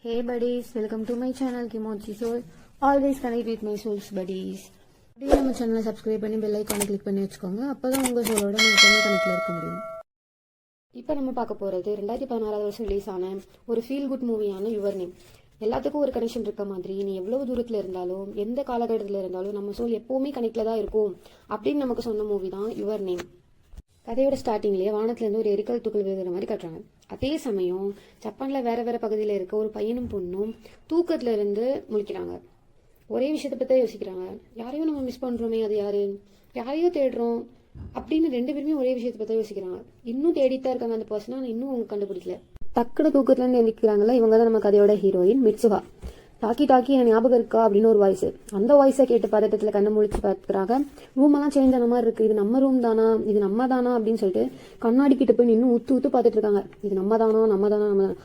Hey buddies, welcome to my channel Kimochi Soul. Always connect with my souls buddies. அப்படியே நம்ம சேனலை subscribe பண்ணி bell ஐக்கானை click பண்ணி வச்சுக்கோங்க. அப்பதான் உங்க சோலோட நம்ம எப்பவுமே கனெக்ட்ல இருக்க முடியும். இப்போ நம்ம பார்க்க போறது 2016 வருஷம் ரிலீஸ் ஆன ஒரு ஃபீல் குட் மூவியான யுவர் நேம். எல்லாத்துக்கும் ஒரு கனெக்ஷன் இருக்க மாதிரி நீ எவ்வளவு தூரத்துல இருந்தாலும் எந்த காலகட்டத்தில் இருந்தாலும் நம்ம சோல் எப்பவுமே கனெக்ட்ல தான் இருக்கும் அப்படின்னு நமக்கு சொன்ன மூவி தான் யுவர் நேம். கதையோட ஸ்டார்டிங்லேயே வானத்துலேருந்து ஒரு எரிக்கல் துகள் விழுகிற மாதிரி காட்டுறாங்க. அதே சமயம் ஜப்பானில் வேற வேற பகுதியில் இருக்க ஒரு பையனும் பொண்ணும் தூக்கத்துல இருந்து முழிக்கிறாங்க. ஒரே விஷயத்தை பற்றி யோசிக்கிறாங்க. யாரையும் நம்ம மிஸ் பண்ணுறோமே, அது யாரு, யாரையோ தேடுறோம் அப்படின்னு ரெண்டு பேருமே ஒரே விஷயத்தை பற்றி யோசிக்கிறாங்க. இன்னும் தேடித்தான் இருக்காங்க அந்த பர்சனை, ஆனால் இன்னும் அவங்க கண்டுபிடிக்கல. டக்குனு தூக்கத்துலேருந்து எந்திக்கிறாங்களா, இவங்க தான் நம்ம கதையோட ஹீரோயின் மிட்சுகா. டாக்கி டாக்கி என் ஞாபகம் இருக்கா அப்படின்னு ஒரு வாய்ஸ். அந்த வாய்ஸை கேட்டு பதட்டத்தில் கண்ணை முழிச்சு பார்க்குறாங்க. ரூம் எல்லாம் சேஞ்ச் ஆன மாதிரி இருக்கு, இது நம்ம ரூம் தானா, இது நம்ம தானா அப்படின்னு சொல்லிட்டு கண்ணாடி கிட்ட போய் நின்று ஊத்து ஊத்து பார்த்துட்டு இருக்காங்க. இது நம்ம தானா நம்ம தானா நம்ம தானா.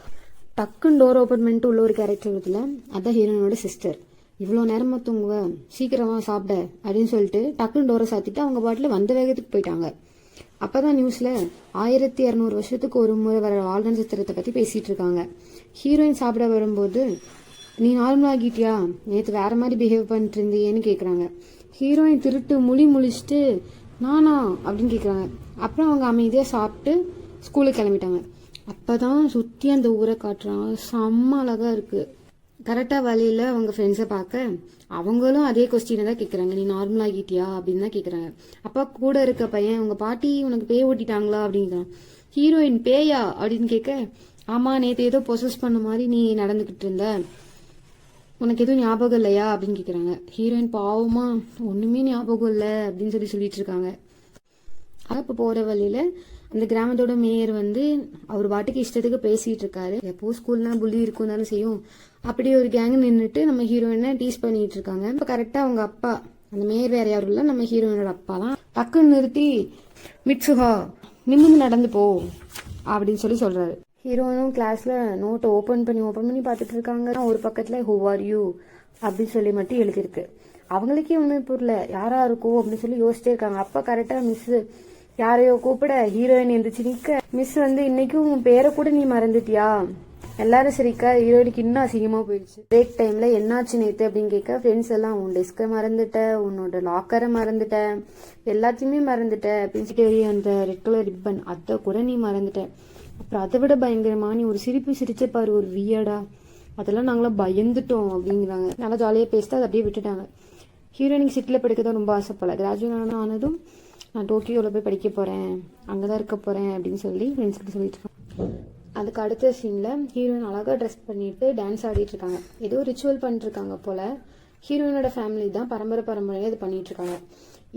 டக்குன்னு டோர் ஓப்பன் பண்ணிட்டு உள்ள ஒரு கேரக்டர் இருக்குல்ல, அதான் ஹீரோனோட சிஸ்டர். இவ்வளோ நேரமா தூங்குவ, சீக்கிரமா சாப்பிட அப்படின்னு சொல்லிட்டு டக்குன்னு டோரை சாத்திட்டு அவங்க பாட்டில் வந்த வேகத்துக்கு போயிட்டாங்க. அப்பதான் நியூஸ்ல 1200 வருஷத்துக்கு ஒரு முறை வர வாழ் நட்சத்திரத்தை பத்தி பேசிட்டு இருக்காங்க. ஹீரோயின் சாப்பிட வரும்போது, நீ நார்மல் ஆகிட்டியா, நேற்று வேற மாதிரி பிஹேவ் பண்ணிட்டு இருந்தியேன்னு கேட்குறாங்க. ஹீரோயின் திருட்டு முழிச்சுட்டு நானா அப்படின்னு கேட்குறாங்க. அப்புறம் அவங்க அமைதியாக சாப்பிட்டு ஸ்கூலுக்கு கிளம்பிட்டாங்க. அப்போதான் சுற்றி அந்த ஊரை காட்டுறாங்க. செம்ம அழகாக இருக்குது. கரெக்டாக வழியில் அவங்க ஃப்ரெண்ட்ஸை பார்க்க அவங்களும் அதே கொஸ்டினை தான் கேட்குறாங்க. நீ நார்மல் ஆகிட்டியா அப்படின்னு தான் கேட்குறாங்க. அப்போ கூட இருக்க பையன், உங்கள் பாட்டி உனக்கு பேய் ஓட்டிட்டாங்களா அப்படிங்கிறான். ஹீரோயின் பேயா அப்படின்னு கேட்க, ஆமாம் நேற்று ஏதோ பொசஸ் பண்ண மாதிரி நீ நடந்துக்கிட்டு இருந்த, உனக்கு எதுவும் ஞாபகம் இல்லையா அப்படின்னு கேட்குறாங்க. ஹீரோயின் பாவமா ஒன்றுமே ஞாபகம் இல்லை அப்படின்னு சொல்லிட்டு இருக்காங்க. அப்போ போகிற வழியில் அந்த கிராமத்தோட மேயர் அவர் பாட்டுக்கு இஷ்டத்துக்கு பேசிகிட்டு இருக்காரு. எப்போ ஸ்கூல்னா புள்ளி இருக்கும் தானே செய்யும். அப்படி ஒரு கேங் நின்றுட்டு நம்ம ஹீரோயினை டீஸ் பண்ணிட்டு இருக்காங்க. இப்போ கரெக்டாக அவங்க அப்பா, அந்த மேயர் வேற யாரும் இல்லை, நம்ம ஹீரோயினோட அப்பா தான். டக்குன்னு நிறுத்தி, மிட்சுகா நிமிந்து நடந்து போ அப்படின்னு சொல்றாரு. ஹீரோயினும் கிளாஸ்ல நோட்டை ஓப்பன் பண்ணி பார்த்துட்டு இருக்காங்க. ஒரு பக்கத்துல ஹூ ஆர் யூ அப்படின்னு சொல்லி மட்டும் எழுதிருக்கு. அவங்களுக்கே ஒன்றும் புரியல, யாரா இருக்கும் அப்படின்னு சொல்லி யோசிச்சிட்டே இருக்காங்க. அப்ப கரெக்டா மிஸ் யாரையோ கூப்பிட ஹீரோயின் எந்திரிச்சு நிக்க, மிஸ் இன்னைக்கும் உன் பேரை கூட நீ மறந்துட்டியா, எல்லாரும் சிரிக்கா. ஹீரோயினுக்கு இன்னும் அசிங்கமா போயிடுச்சு. பிரேக் டைம்ல என்னாச்சு நேத்து அப்படின்னு கேட்க, ஃப்ரெண்ட்ஸ் எல்லாம் உன் டெஸ்கை மறந்துட்ட, உன்னோட லாக்கரை மறந்துட்ட, எல்லாத்தையுமே மறந்துட்ட அப்படின்னு சொல்லி அந்த ரெட் கலர் ரிப்பன் அதை கூட நீ மறந்துட்ட. அப்புறம் அதை விட பயங்கரமா நீ ஒரு சிரிப்பு சிரிச்ச பாரு, ஒரு வியடா, அதெல்லாம் நாங்களாம் பயந்துட்டோம் அப்படிங்கிறாங்க. நல்லா ஜாலியாக பேசிட்டு அதை அப்படியே விட்டுட்டாங்க. ஹீரோயினுக்கு சிட்டியில் படிக்க தான் ரொம்ப ஆசைப்படல. கிராஜுவேட் ஆனதும் நான் டோக்கியோவில் போய் படிக்க போகிறேன், அங்கே தான் இருக்க போகிறேன் அப்படின்னு சொல்லி ஃப்ரெண்ட்ஸ் கிட்ட சொல்லிட்டு இருக்காங்க. அதுக்கு அடுத்த சீனில் ஹீரோயின் அழகாக ட்ரெஸ் பண்ணிட்டு டான்ஸ் ஆடிட்டு இருக்காங்க. ஏதோ ரிச்சுவல் பண்ணிட்டு இருக்காங்க போல. ஹீரோயினோட ஃபேமிலி தான் பரம்பரையாக இது பண்ணிட்டு இருக்காங்க.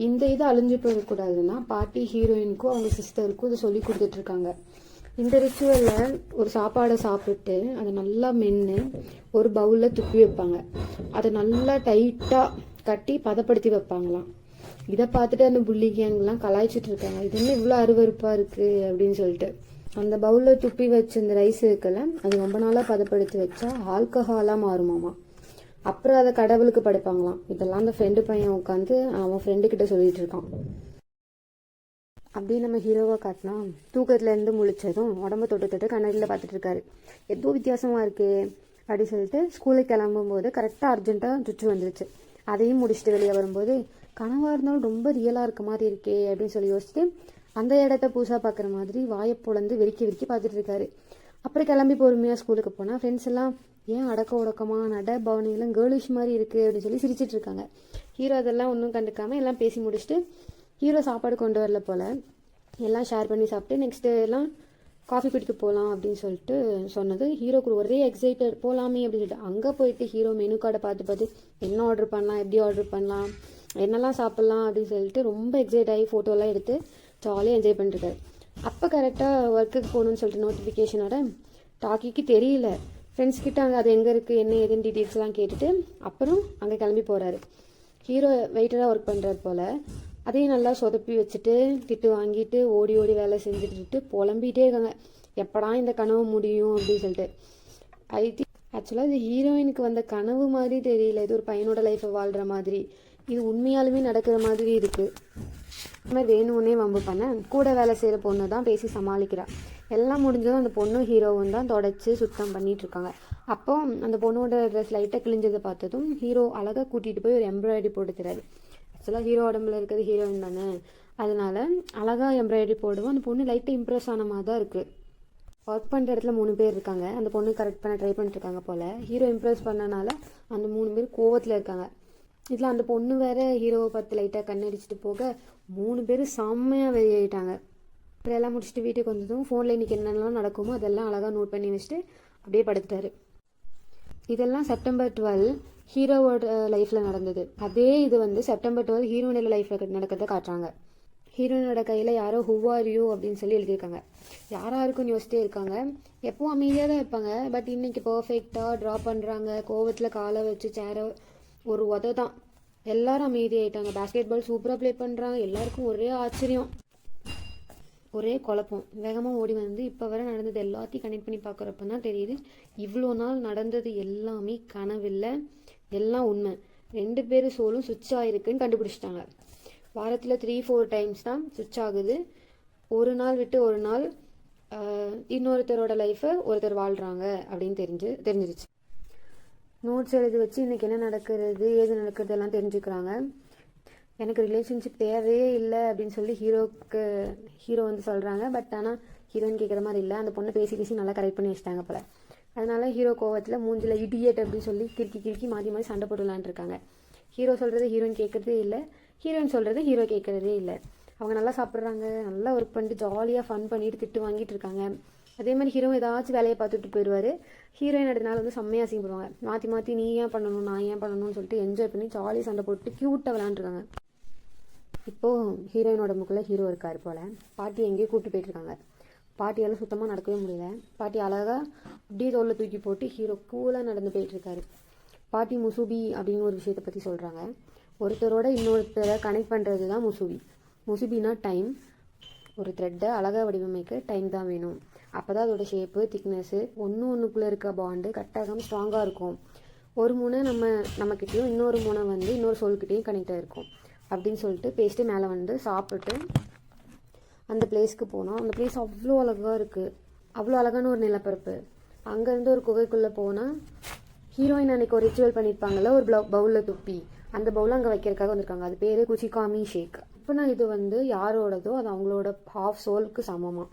இந்த இது அழிஞ்சு போயிடக்கூடாதுன்னா பாட்டி ஹீரோயினுக்கும் அவங்க சிஸ்டருக்கும் இதை சொல்லி கொடுத்துட்டு இருக்காங்க. இந்த ரிச்சுவல்ல ஒரு சாப்பாடை சாப்பிட்டு அதை நல்லா மென்று ஒரு பவுல்ல துப்பி வைப்பாங்க. அதை நல்லா டைட்டா கட்டி பதப்படுத்தி வைப்பாங்களாம். இதை பார்த்துட்டு அந்த புள்ளி கேங்லாம் கலாய்ச்சிட்டு இருக்காங்க. இது என்ன இவ்வளோ அருவருப்பா இருக்கு அப்படின்னு சொல்லிட்டு. அந்த பவுல்ல துப்பி வச்ச இந்த ரைஸ் இருக்குல்ல, அது ரொம்ப நாளா பதப்படுத்தி வச்சா ஆல்கஹாலா மாறுமாமா. அப்புறம் அதை கடவுளுக்கு படைப்பாங்களாம். இதெல்லாம் அந்த ஃப்ரெண்டு பையன் உட்காந்து அவன் ஃப்ரெண்டு கிட்ட சொல்லிட்டு இருக்கான். அப்படியே நம்ம ஹீரோவை காட்டினா தூக்கத்துல இருந்து முழிச்சதும் உடம்ப தொட்டு கண்ணாடியில் பார்த்துட்டு இருக்காரு. ஏதோ வித்தியாசமா இருக்கே அப்படின்னு சொல்லிட்டு ஸ்கூலுக்கு கிளம்பும் போது கரெக்டாக அர்ஜென்ட்டாக சுற்றி வந்துருச்சு. அதையும் முடிச்சுட்டு வெளியே வரும்போது, கனவா இருந்தாலும் ரொம்ப ரியலா இருக்க மாதிரி இருக்கே அப்படின்னு சொல்லி யோசிச்சுட்டு அந்த இடத்த பூசா பார்க்குற மாதிரி வாயை பொழந்து வெறிக்கி பார்த்துட்டு இருக்காரு. அப்புறம் கிளம்பி பொறுமையா ஸ்கூலுக்கு போனா ஃப்ரெண்ட்ஸ் எல்லாம், ஏன் அடக்க உடக்கமா நட பவனியெல்லாம் கேர்லிஷ் மாதிரி இருக்கு அப்படின்னு சொல்லி சிரிச்சிட்டு இருக்காங்க. ஹீரோ அதெல்லாம் ஒன்றும் கண்டுக்காம எல்லாம் பேசி முடிச்சுட்டு, ஹீரோ சாப்பாடு கொண்டு வரல போல, எல்லாம் ஷேர் பண்ணி சாப்பிட்டு நெக்ஸ்ட் எல்லாம் காஃபி குடிக்க போகலாம் அப்படின்னு சொல்லிட்டு சொன்னது. ஹீரோக்கு ஒரே எக்ஸைட்டட், போகலாமே அப்படின்னு சொல்லிட்டு அங்கே போயிட்டு ஹீரோ மெனு கார்டை பார்த்து என்ன ஆர்டர் பண்ணலாம், எப்படி ஆர்டர் பண்ணலாம், என்னெல்லாம் சாப்பிட்லாம் அப்படின்னு சொல்லிட்டு ரொம்ப எக்ஸைட் ஆகி ஃபோட்டோலாம் எடுத்து ஜாலியாக என்ஜாய் பண்ணிருக்காரு. அப்போ கரெக்டாக ஒர்க்குக்கு போகணுன்னு சொல்லிட்டு நோட்டிஃபிகேஷனோட டாக்கிக்கு தெரியல. ஃப்ரெண்ட்ஸ் கிட்ட அங்கே அது எங்கே இருக்குது என்ன ஏதுன்னு டீட்டெயில்ஸ்லாம் கேட்டுட்டு அப்புறம் அங்கே கிளம்பி போகிறாரு. ஹீரோ வெயிட்டராக ஒர்க் பண்ணுறாரு போல். அதையும் நல்லா சொதப்பி வச்சுட்டு திட்டு வாங்கிட்டு ஓடி வேலை செஞ்சுட்டு புலம்பிகிட்டே இருக்காங்க, எப்படா இந்த கனவு முடியும் அப்படின்னு சொல்லிட்டு. ஆக்சுவலாக இது ஹீரோயினுக்கு வந்த கனவு மாதிரி தெரியல, இது ஒரு பையனோட லைஃப்பை வாழ்கிற மாதிரி, இது உண்மையாலுமே நடக்கிற மாதிரி இருக்குது. இந்த மாதிரி வேணும்னே வம்பு பண்ண கூட வேலை செய்கிற பொண்ணு தான் பேசி சமாளிக்கிறா. எல்லாம் முடிஞ்சதும் அந்த பொண்ணும் ஹீரோவும் தான் தொடச்சி சுத்தம் பண்ணிட்டு இருக்காங்க. அப்போ அந்த பொண்ணோட ட்ரெஸ் லைட்டாக கிழிஞ்சதை பார்த்ததும் ஹீரோ அழகாக கூட்டிகிட்டு போய் ஒரு எம்ப்ராய்டரி போட்டு தராரு. ஆக்சுவலாக ஹீரோ உடம்புல இருக்கிறது ஹீரோயின் தானே, அதனால அழகாக எம்ப்ராய்டரி போடுவோம். அந்த பொண்ணு லைட்டாக இம்ப்ரெஸ் ஆன மாதிரி தான் இருக்குது. ஒர்க் பண்ணுற இடத்துல 3 பேர் இருக்காங்க. அந்த பொண்ணு கரெக்ட் பண்ண ட்ரை பண்ணிட்டு இருக்காங்க போல். ஹீரோ இம்ப்ரெஸ் பண்ணனால அந்த 3 பேர் கோவத்தில் இருக்காங்க. இதில் அந்த பொண்ணு வேற ஹீரோவை பார்த்து லைட்டாக கண்ணடிச்சிட்டு போக 3 பேர் செம்மையாக வெளியாயிட்டாங்க. அப்புறம் எல்லாம் முடிச்சுட்டு வீட்டுக்கு வந்ததும் ஃபோனில் இன்றைக்கி என்னென்னலாம் நடக்குமோ அதெல்லாம் அழகாக நோட் பண்ணி வச்சுட்டு அப்படியே படுத்துட்டாரு. இதெல்லாம் செப்டம்பர் 12 ஹீரோவோட லைஃப்பில் நடந்தது. அதே இது வந்து செப்டம்பர் 12 ஹீரோயினோட லைஃப்பில் நடக்கிறத காட்டுறாங்க. ஹீரோயினோட கையில் யாரோ ஹூ ஆர் யூ அப்படின்னு சொல்லி எழுதியிருக்காங்க. யாருக்குன்னு யோசிச்சிட்டே இருக்காங்க. எப்போவும் அமைதியாக தான் இருப்பாங்க. பட் இன்றைக்கி பர்ஃபெக்டாக ட்ரா பண்ணுறாங்க. கோவத்தில் காலை வச்சு சேரை ஒரு உதை தான். எல்லாரும் அமைதியாகிட்டாங்க. பேஸ்கெட் பால் சூப்பராக ப்ளே பண்ணுறாங்க. எல்லாருக்கும் ஒரே ஆச்சரியம், ஒரே குழப்பம். வேகமாக ஓடி வந்து இப்போ வரை நடந்தது எல்லாத்தையும் கனெக்ட் பண்ணி பார்க்குறப்ப தான் தெரியுது இவ்வளோ நாள் நடந்தது எல்லாமே கனவில்லை, எல்லாம் உண்மை. 2 பேர் சோலும் சுவிட்ச் ஆகிருக்குன்னு கண்டுபிடிச்சிட்டாங்க. வாரத்தில் 3-4 டைம்ஸ் தான் சுவிட்ச் ஆகுது. ஒரு நாள் விட்டு ஒரு நாள் இன்னொருத்தரோட லைஃப்பை ஒருத்தர் வாழ்கிறாங்க அப்படின்னு தெரிஞ்சிருச்சு. நோட்ஸ் எழுதி வச்சு இன்றைக்கி என்ன நடக்கிறது ஏது நடக்கிறது எல்லாம் தெரிஞ்சுக்கிறாங்க. எனக்கு ரிலேஷன்ஷிப் தேவையே இல்லை அப்படின்னு சொல்லி ஹீரோ வந்து சொல்கிறாங்க. பட் ஆனால் ஹீரோயின் கேட்குற மாதிரி இல்லை. அந்த பொண்ணை பேசி நல்லா கரெக்ட் பண்ணி வச்சிட்டாங்க போல். அதனால ஹீரோ கோவத்தில் மூஞ்சில் இடியட் அப்படின்னு சொல்லி கிறுக்கி மாற்றி சண்டை போட்டு விளாண்டுருக்காங்க. ஹீரோ சொல்கிறது ஹீரோயின் கேட்குறதே இல்லை, ஹீரோயின் சொல்கிறது ஹீரோ கேட்குறதே இல்லை. அவங்க நல்லா சாப்பிட்றாங்க, நல்லா ஒர்க் பண்ணிட்டு ஜாலியாக ஃபன் பண்ணிட்டு திட்டு வாங்கிட்டு இருக்காங்க. அதே மாதிரி ஹீரோ ஏதாச்சும் வேலையை பார்த்துட்டு போயிடுவார். ஹீரோயின் அடுத்தனால வந்து செம்மையாக அசிங்கப்படுவாங்க. மாற்றி நீ ஏன் பண்ணணும் நான் ஏன் பண்ணணும்னு சொல்லிட்டு என்ஜாய் பண்ணி ஜாலியாக சண்டை போட்டு க்யூட்டாக விளாண்டுருக்காங்க. இப்போது ஹீரோயினோட முக்கில் ஹீரோ இருக்கார் போல். பாட்டி எங்கேயோ கூப்பிட்டு போயிட்டுருக்காங்க. பாட்டியால் சுத்தமாக நடக்கவே முடியல. பாட்டி அழகாக அப்படியே தோளில் தூக்கி போட்டு ஹீரோ கூலாக நடந்து போயிட்டுருக்காரு. பாட்டி முசுபி அப்படின்னு ஒரு விஷயத்தை பற்றி சொல்கிறாங்க. ஒருத்தரோட இன்னொருத்தரை கனெக்ட் பண்ணுறது தான் முசுபி. முசுபினா டைம். ஒரு த்ரெட்டை அழகாக வடிவமைக்க டைம் தான் வேணும். அப்போ தான் அதோட ஷேப்பு திக்னஸ்ஸு ஒன்றுக்குள்ளே இருக்க பாண்டு கட்டாகம் ஸ்ட்ராங்காக இருக்கும். ஒரு முனை நம்மக்கிட்டேயும் இன்னொரு முனை வந்து இன்னொரு சோல்கிட்டையும் கனெக்ட் ஆகிருக்கும் அப்படின்னு சொல்லிட்டு பேசிட்டு மேலே வந்து சாப்பிட்டு அந்த பிளேஸ்க்கு போனோம். அந்த பிளேஸ் அவ்வளோ அழகாக இருக்குது. அவ்வளோ அழகான ஒரு நிலப்பரப்பு. அங்கேருந்து ஒரு குகைக்குள்ளே போனால் ஹீரோயின் அன்றைக்கி ஒரு ரிச்சுவல் பண்ணியிருப்பாங்கள்ல, ஒரு பவுலில் துப்பி அந்த பவுலை அங்கே வைக்கிறதுக்காக வந்திருக்காங்க. அது பேர் குச்சிகாமி ஷேக். இப்போ நான் இது வந்து யாரோடதோ அது அவங்களோட ஹாஃப் சோலுக்கு சமமாக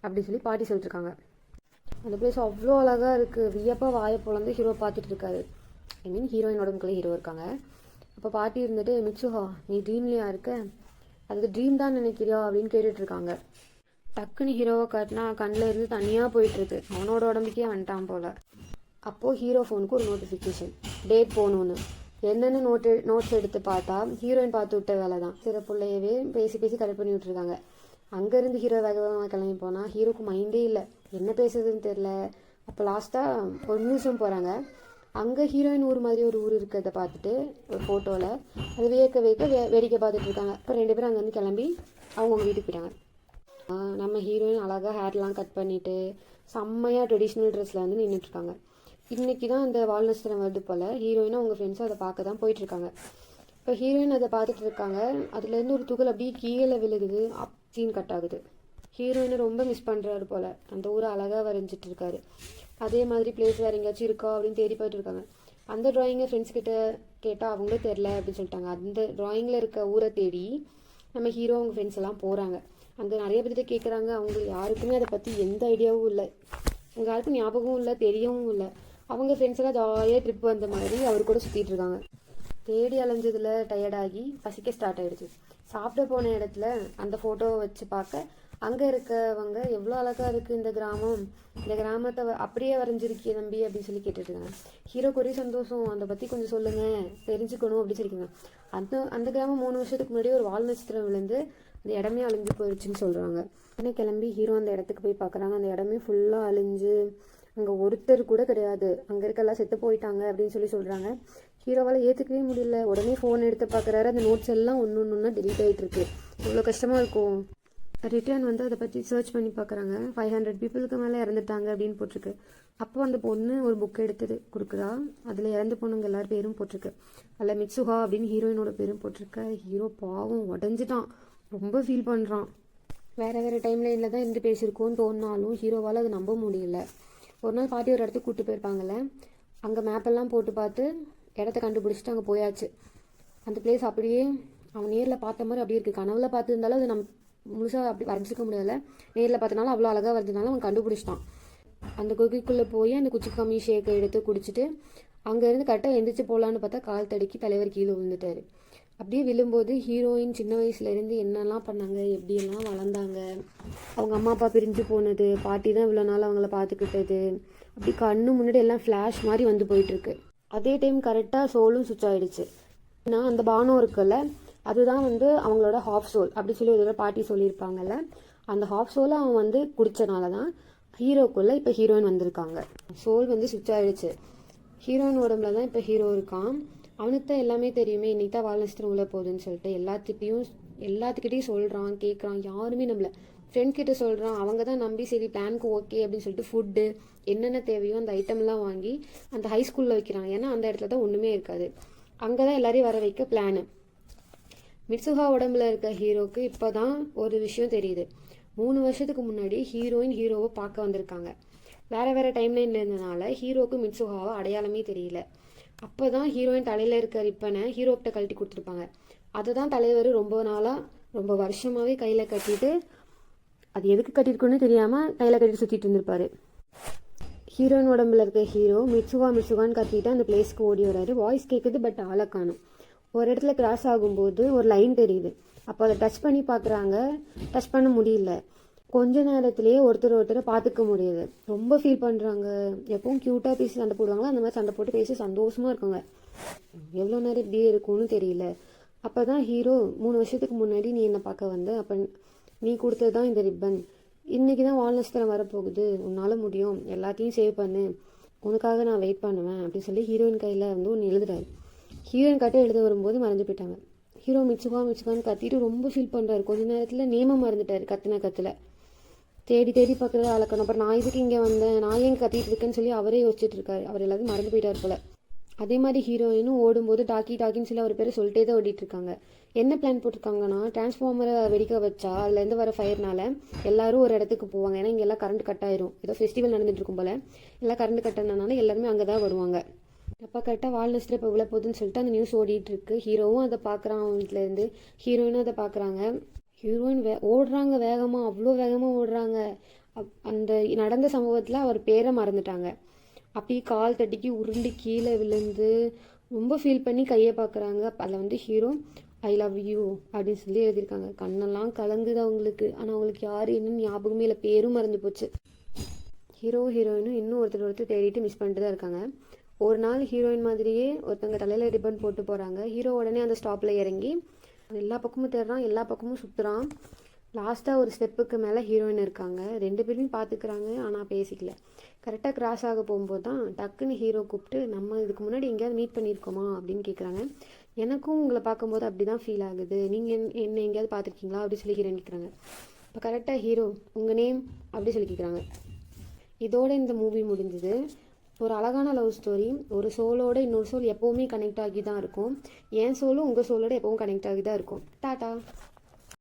அப்படின்னு சொல்லி பாட்டி சொல்லிட்டுருக்காங்க. அந்த பிளேஸ் அவ்வளோ அழகாக இருக்குது. வியப்பாக வாயை போலந்து ஹீரோ பார்த்துட்டு இருக்காரு. ஐ மீன் ஹீரோயினோட முக்கில் ஹீரோ இருக்காங்க. அப்போ பாட்டி இருந்துட்டு மிச்சுஹா நீ ட்ரீம்லையா இருக்க, அது ட்ரீம் தான் நினைக்கிறியா அப்படின்னு கேட்டுட்ருக்காங்க. டக்குன்னு ஹீரோவை காட்டினா கண்ணில் இருந்து தனியாக போயிட்டுருக்கு. அவனோட உடம்புக்கே வந்துட்டான் போல். அப்போது ஹீரோ ஃபோனுக்கு ஒரு நோட்டிஃபிகேஷன், டேட் போகணுன்னு. என்னென்னு நோட்ஸ் எடுத்து பார்த்தா ஹீரோயின் பார்த்து விட்ட வேலை தான். சில பிள்ளையவே பேசி கரெக்ட் பண்ணி விட்டுருக்காங்க. அங்கேருந்து ஹீரோ வேகமாக கிளம்பி போனால் ஹீரோக்கு மைண்டே இல்லை, என்ன பேசுறதுன்னு தெரில. அப்போ லாஸ்ட்டாக ஒரு மியூசியம் போகிறாங்க. அங்கே ஹீரோயின் ஊர் மாதிரி ஒரு ஊர் இருக்கிறத பார்த்துட்டு ஒரு ஃபோட்டோவில் அது வேக்க வேடிக்கை பார்த்துட்டு இருக்காங்க. இப்போ 2 பேரும் அங்கேருந்து கிளம்பி அவங்கவுங்க வீட்டுக்கு போயிட்டாங்க. நம்ம ஹீரோயின் அழகாக ஹேர்லாம் கட் பண்ணிவிட்டு செம்மையாக ட்ரெடிஷ்னல் ட்ரெஸ்ஸில் வந்து நின்றுட்டுருக்காங்க. இன்றைக்கி தான் அந்த வால்நட்சத்திரம் வருது போல். ஹீரோயினும் அவங்க ஃப்ரெண்ட்ஸும் அதை பார்க்க தான் போயிட்டுருக்காங்க. இப்போ ஹீரோயின் அதை பார்த்துட்டு இருக்காங்க. அதுலேருந்து ஒரு துகள் அப்படியே கீழே விழுகுது. சீன் கட் ஆகுது. ஹீரோயினை ரொம்ப மிஸ் பண்ணுறாரு போல். அந்த ஊரை அழகாக வரைஞ்சிட்டு இருக்காரு. அதே மாதிரி பிளேஸ் வேறு எங்கேயாச்சும் இருக்கா அப்படின்னு தேடி போயிட்டு இருக்காங்க. அந்த ட்ராயிங்கை ஃப்ரெண்ட்ஸ் கிட்ட கேட்டால் அவங்களே தெரில அப்படின்னு சொல்லிட்டாங்க. அந்த ட்ராயிங்கில் இருக்க ஊரை தேடி நம்ம ஹீரோ அவங்க ஃப்ரெண்ட்ஸ் எல்லாம் போகிறாங்க. அங்கே நிறைய பேர்கிட்ட கேட்குறாங்க. அவங்களுக்கு யாருக்குமே அதை பற்றி எந்த ஐடியாவும் இல்லை, அவங்க யாருக்கும் ஞாபகமும் இல்லை, தெரியவும் இல்லை. அவங்க ஃப்ரெண்ட்ஸெல்லாம் ஜாலியாக ட்ரிப் வந்த மாதிரி அவர் கூட சுற்றிட்டு இருக்காங்க. தேடி அலைஞ்சதில் டயர்டாகி பசிக்க ஸ்டார்ட் ஆகிடுச்சு. சாப்பிட போன இடத்துல அந்த ஃபோட்டோவை வச்சு பார்க்க அங்கே இருக்கவங்க எவ்வளோ அழகாக இருக்குது இந்த கிராமம், இந்த கிராமத்தை அப்படியே வரைஞ்சிருக்கே தம்பி அப்படின்னு சொல்லி கேட்டுட்ருக்காங்க. ஹீரோக்கு ஒரே சந்தோஷம், அதை பற்றி கொஞ்சம் சொல்லுங்கள் தெரிஞ்சுக்கணும் அப்படின்னு சொல்லியிருக்காங்க. அந்த கிராமம் 3 வருஷத்துக்கு முன்னாடி ஒரு வால் நட்சத்திரம் விழுந்து அந்த இடமே அழிஞ்சு போயிடுச்சுன்னு சொல்கிறாங்க. உடனே கிளம்பி ஹீரோ அந்த இடத்துக்கு போய் பார்க்குறாங்க. அந்த இடமே ஃபுல்லாக அழிஞ்சு அங்கே ஒருத்தர் கூட கிடையாது, அங்கே இருக்கெல்லாம் செத்து போயிட்டாங்க அப்படின்னு சொல்கிறாங்க. ஹீரோவால் ஏற்றுக்கவே முடியல. உடனே ஃபோன் எடுத்து பார்க்குறாரு. அந்த நோட்ஸ் எல்லாம் ஒன்று டெலீட் ஆகிட்டுருக்கு. இவ்வளோ கஷ்டமாக இருக்கும். ரிட்டர்ன் வந்து அதை பற்றி சர்ச் பண்ணி பார்க்குறாங்க. 500 பீப்புளுக்கு மேலே இறந்துட்டாங்க அப்படின்னு போட்டிருக்கு. அப்போ அந்த பொண்ணு ஒரு புக் எடுத்து கொடுக்குறா. அதில் இறந்து போனவங்க எல்லார் பேரும் போட்டிருக்கு. அதில் மிட்சுஹா அப்படின்னு ஹீரோயினோட பேரும் போட்டிருக்க. ஹீரோ பாவம் உடஞ்சிட்டான், ரொம்ப ஃபீல் பண்ணுறான். வேறு வேறு டைம்லைனில் தான் இருந்து பேசியிருக்கோன்னு தோணினாலும் ஹீரோவால் அது நம்ப முடியல. ஒரு நாள் பாட்டி ஒரு இடத்துக்கு கூப்பிட்டு போயிருப்பாங்கள்ல, அங்கே மேப்பெல்லாம் போட்டு பார்த்து இடத்த கண்டுபிடிச்சிட்டு அங்கே போயாச்சு. அந்த பிளேஸ் அப்படியே அவன் நேரில் பார்த்த மாதிரி அப்படியே இருக்குது. கனவுல பார்த்துருந்தாலும் அது முழுசாக அப்படி வரைஞ்சிக்க முடியல. நேரில் பார்த்தனாலும் அவ்வளோ அழகாக வரைஞ்சனாலும் அவன் கண்டுபிடிச்சிட்டான். அந்த குகைக்குள்ளே போய் அந்த குச்சி கம்மி ஷேக்கை எடுத்து குடிச்சிட்டு அங்கேருந்து கரெக்டாக எந்திரிச்சு போகலான்னு பார்த்தா கால் தடுக்கி தலைவர் கீழே விழுந்துட்டார். அப்படியே விழும்போது ஹீரோயின் சின்ன வயசுலேருந்து என்னெல்லாம் பண்ணாங்க, எப்படியெல்லாம் வளர்ந்தாங்க, அவங்க அம்மா அப்பா பிரிஞ்சு போனது, பாட்டி தான் இவ்வளோ நாள் அவங்கள பார்த்துக்கிட்டது, அப்படி கண்ணு முன்னாடி எல்லாம் ஃப்ளாஷ் மாதிரி வந்து போயிட்டுருக்கு. அதே டைம் கரெக்டாக சோலும் சுவிட்ச் ஆகிடுச்சு. ஏன்னா அந்த பானம் இருக்குல்ல, அதுதான் அவங்களோட ஹாஃப் சோல் அப்படி சொல்லி ஒரு பாட்டி சொல்லியிருப்பாங்கல்ல, அந்த ஹாஃப் சோலை அவன் குடித்தனால தான் ஹீரோக்குள்ளே இப்போ ஹீரோயின் வந்திருக்காங்க. சோல் சுவிட்ச் ஆகிடுச்சு. ஹீரோயின் உடம்புல தான் இப்போ ஹீரோ இருக்கான். அவனுக்கு தான் எல்லாமே தெரியுமே, இன்னைக்கு தான் வால் நட்சத்திரம் உள்ள போகுதுன்னு சொல்லிட்டு எல்லாத்துக்கிட்டையும் சொல்கிறான், கேட்குறான். யாருமே நம்மள ஃப்ரெண்ட் கிட்ட சொல்கிறான். அவங்க தான் நம்பி சரி பிளானுக்கு ஓகே அப்படின்னு சொல்லிட்டு ஃபுட்டு என்னென்ன தேவையோ அந்த ஐட்டம்லாம் வாங்கி அந்த ஹை ஸ்கூலில் வைக்கிறாங்க. ஏன்னா அந்த இடத்துல தான் ஒன்றுமே இருக்காது. அங்கே தான் எல்லாரையும் வர வைக்க பிளானு. மிட்சுஹா உடம்புல இருக்க ஹீரோக்கு இப்போ தான் ஒரு விஷயம் தெரியுது. 3 வருஷத்துக்கு முன்னாடி ஹீரோவை பார்க்க வந்திருக்காங்க. வேறு வேறு டைம்லைனில் இருந்தனால ஹீரோக்கு மிட்சுஹாவை அடையாளமே தெரியல. அப்போ தான் ஹீரோயின் தலையில் இருக்க ரிப்பனை ஹீரோக்கிட்ட கழட்டி கொடுத்துருப்பாங்க. அதை தான் தலைவர் ரொம்ப வருஷமாகவே கையில் கட்டிட்டு, அது எதுக்கு கட்டியிருக்குன்னு தெரியாமல் கையில் கட்டிட்டு சுற்றிட்டு இருந்திருப்பாரு. ஹீரோயின் உடம்புல இருக்க ஹீரோ மிட்சுகான்னு கத்திட்டு அந்த பிளேஸ்க்கு ஓடி வராரு. வாய்ஸ் கேட்குது, பட் ஆளை காணும். ஒரு இடத்துல கிராஸ் ஆகும்போது ஒரு லைன் தெரியுது. அப்போ அதை டச் பண்ணி பார்க்குறாங்க, டச் பண்ண முடியல. கொஞ்ச நேரத்துலேயே ஒருத்தரை பார்த்துக்க முடியுது. ரொம்ப ஃபீல் பண்ணுறாங்க. எப்பவும் க்யூட்டாக பேசி சண்டை போடுவாங்களோ அந்த மாதிரி சண்டை போட்டு பேசி சந்தோஷமாக இருக்காங்க. எவ்வளோ நேரம் இப்படியே இருக்கும்னு தெரியல. அப்போ தான் ஹீரோ 3 வருஷத்துக்கு முன்னாடி நீ என்னை பார்க்க வந்த, அப்போ நீ கொடுத்தது தான் இந்த ரிப்பன். இன்றைக்கி தான் வால் நட்சத்திரம் வரப்போகுது, உன்னால் முடியும், எல்லாத்தையும் சேவ் பண்ணு, உனக்காக நான் வெயிட் பண்ணுவேன் அப்படின்னு சொல்லி ஹீரோயின் கையில் ஒன்று எழுதுறாரு. ஹீரோயின் கட்ட எழுத வரும்போது மறைஞ்சு போயிட்டாங்க. ஹீரோ மிட்சுகான்னு கத்திட்டு ரொம்ப ஃபீல் பண்ணுறாரு. கொஞ்ச நேரத்தில் நேமம் மறந்துட்டார். கத்தில் தேடி பார்க்குறத அளக்கணும். அப்புறம் நான் இதுக்கு இங்கே வந்தேன், நான் ஏன் கத்திட்டு இருக்கேன்னு சொல்லி அவரே யோசிச்சுட்டு இருக்காரு. அவர் எல்லாத்தையும் மறந்து போயிட்டார் போல. அதே மாதிரி ஹீரோயினும் ஓடும்போது டாக்கின்னு சொல்லி அவர் பேரை சொல்லிட்டே தான் ஓடிட்டு இருக்காங்க. என்ன பிளான் போட்டிருக்காங்கன்னா, டிரான்ஸ்ஃபார்மரை வெடிக்க வச்சா அதுலேருந்து வர ஃபயர்னால எல்லாரும் ஒரு இடத்துக்கு போவாங்க. ஏன்னா இங்கே எல்லாம் கரண்ட் கட் ஆயிரும். ஏதோ ஃபெஸ்டிவல் நடந்துட்டு இருக்கும் போல. எல்லாம் கரண்ட் கட் ஆனதுனால எல்லாருமே அங்கே தான் வருவாங்க. அப்போ கரெக்டாக வால் நட்சத்திரம் இப்போ விழ போகுதுன்னு சொல்லிட்டு அந்த நியூஸ் ஓடிட்டு இருக்கு. ஹீரோவும் அதை பார்க்குறான் அவன் வீட்டிலேருந்து. ஹீரோயினும் அதை பார்க்குறாங்க. ஹீரோயின் ஓடுறாங்க வேகமாக, அவ்வளோ வேகமாக ஓடுறாங்க. அந்த நடந்த சம்பவத்தில் அவர் பேரை மறந்துட்டாங்க. அப்படியே கால் தட்டிக்கு உருண்டு கீழே விழுந்து ரொம்ப ஃபீல் பண்ணி கையை பார்க்குறாங்க. அதில் ஹீரோ ஐ லவ் யூ அப்படின்னு சொல்லி எழுதியிருக்காங்க. கண்ணெல்லாம் கலங்குது அவங்களுக்கு. ஆனால் அவங்களுக்கு யார் என்னன்னு ஞாபகமே இல்லை, பேரும் மறந்து போச்சு. ஹீரோயினும் இன்னும் ஒருத்தர் தேடிட்டு மிஸ் பண்ணிட்டு தான் இருக்காங்க. ஒரு நாள் ஹீரோயின் மாதிரியே ஒருத்தவங்க தலையில் ரிப்பன் போட்டு போகிறாங்க. ஹீரோ உடனே அந்த ஸ்டாப்பில் இறங்கி எல்லா பக்கமும் தேடுறான், எல்லா பக்கமும் சுற்றுறான். லாஸ்ட்டாக ஒரு ஸ்டெப்புக்கு மேலே ஹீரோயின் இருக்காங்க. 2 பேருமே பார்த்துக்கிறாங்க, ஆனால் பேசிக்கல. கரெக்டாக கிராஸ் ஆக போகும்போது தான் டக்குன்னு ஹீரோ கூப்பிட்டு, நம்ம இதுக்கு முன்னாடி எங்கேயாவது மீட் பண்ணியிருக்கோமா அப்படின்னு கேட்குறாங்க. எனக்கும் உங்களை பார்க்கும்போது அப்படி தான் ஃபீல் ஆகுது, நீங்கள் என்ன எங்கேயாவது பார்த்துருக்கீங்களா அப்படின்னு சொல்லி ஹீரோயின் கேட்குறாங்க. இப்போ கரெக்டாக ஹீரோ உங்கள் நேம் அப்படி சொல்லி கேட்குறாங்க. இதோட இந்த மூவி முடிஞ்சுது. ஒரு அழகான லவ் ஸ்டோரி. ஒரு சோலோட இன்னொரு சோல் எப்போவுமே கனெக்ட் ஆகி தான் இருக்கும். என் சோலும் உங்கள் சோலோட எப்பவும் கனெக்ட் ஆகி தான் இருக்கும். டாட்டா.